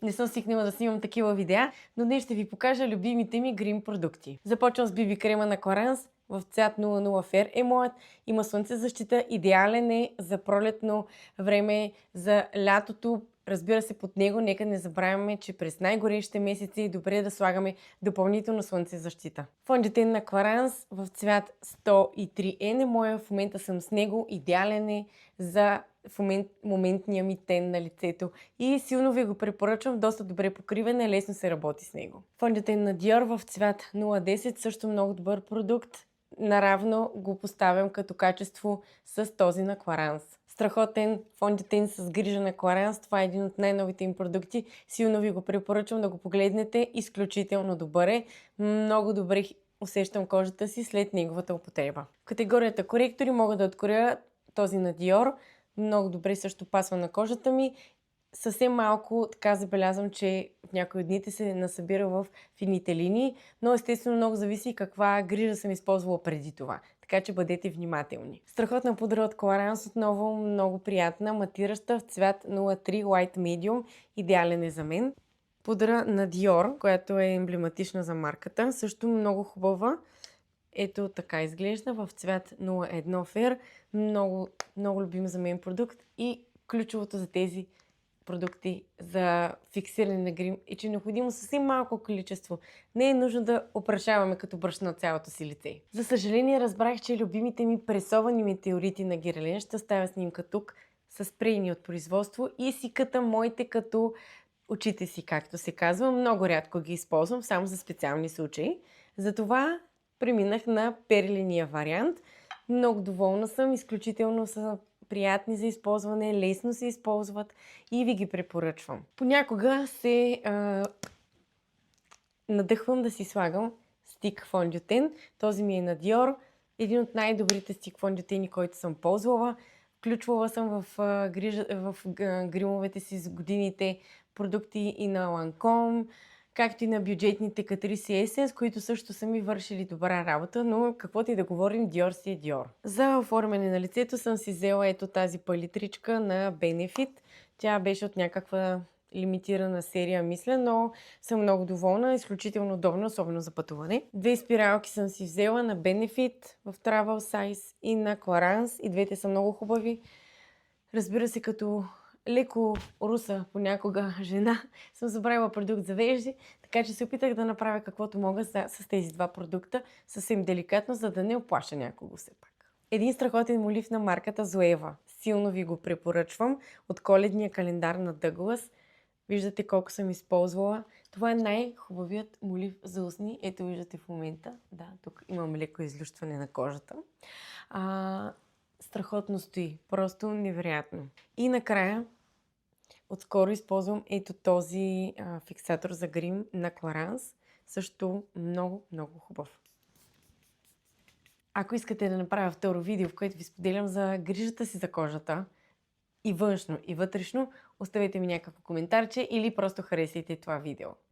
Не съм свикнала да снимам такива видеа, но днес ще ви покажа любимите ми грим продукти. Започвам с BB крема на Clarins в цвят 00 Fair е моят. Има слънцезащита, идеален е за пролетно време, за лятото. Разбира се, под него нека не забравяме, че през най-горещите месеци е добре да слагаме допълнително слънцезащита. Фондитен на Clarins в цвят 103 е моя. В момента съм с него. Идеален е за моментния ми тен на лицето и силно ви го препоръчвам. Доста добре покриване, лесно се работи с него. Фондитен на Dior в цвят 010 също много добър продукт. Наравно го поставям като качество с този на Clarins. Страхотен фондитен с грижа на Clarins. Това е един от най-новите им продукти. Силно ви го препоръчвам да го погледнете. Изключително добър е. Много добре усещам кожата си след неговата употреба. В категорията коректори мога да откроя този на Dior. Много добре също пасва на кожата ми. Съвсем малко така забелязвам, че в някои от дните се насъбира в фините линии, но естествено много зависи каква грижа съм използвала преди това. Така че бъдете внимателни. Страхотна пудра от Clarins, отново много приятна, матираща в цвят 03 Light Medium. Идеален е за мен. Пудра на Dior, която е емблематична за марката, също много хубава. Ето така изглежда в цвят 01 Fair. Много любим за мен продукт и ключовото за тези продукти за фиксиране на грим е, че е необходимо съвсем малко количество. Не е нужно да опрашаваме като бръш на цялото си лице. За съжаление разбрах, че любимите ми пресовани метеорити на Guerlain, ще оставя снимка тук, са спрейни от производство и си катам моите като очите си, както се казва. Много рядко ги използвам, само за специални случаи. Затова преминах на перления вариант. Много доволна съм, изключително са приятни за използване, лесно се използват и ви ги препоръчвам. Понякога се надъхвам да си слагам стик фондютен. Този ми е на Dior. Един от най-добрите стик фондютени, който съм ползвала. Включвала съм в гримовете си с годините продукти и на Lancome, както и на бюджетните Catrice Essence, които също са ми вършили добра работа, но каквото и да говорим, Dior си е Dior. За оформяне на лицето съм си взела ето тази палитричка на Benefit. Тя беше от някаква лимитирана серия, мисля, но съм много доволна, изключително удобна, особено за пътуване. Две спиралки съм си взела на Benefit в Travel Size и на Clarins. И двете са много хубави. Разбира се, като леко руса понякога жена, съм забравила продукт за вежди, така че се опитах да направя каквото мога с тези два продукта, съвсем деликатно, за да не оплаша някого все пак. Един страхотен молив на марката Zoeva. Силно ви го препоръчвам. От коледния календар на Douglas. Виждате колко съм използвала. Това е най-хубавият молив за устни. Ето виждате в момента. Да, тук имам леко излющване на кожата. Страхотно стои. Просто невероятно. И накрая, отскоро използвам ето този фиксатор за грим на Clarins. Също много хубав. Ако искате да направя второ видео, в което ви споделям за грижата си за кожата, и външно, и вътрешно, оставете ми някакво коментарче или просто харесайте това видео.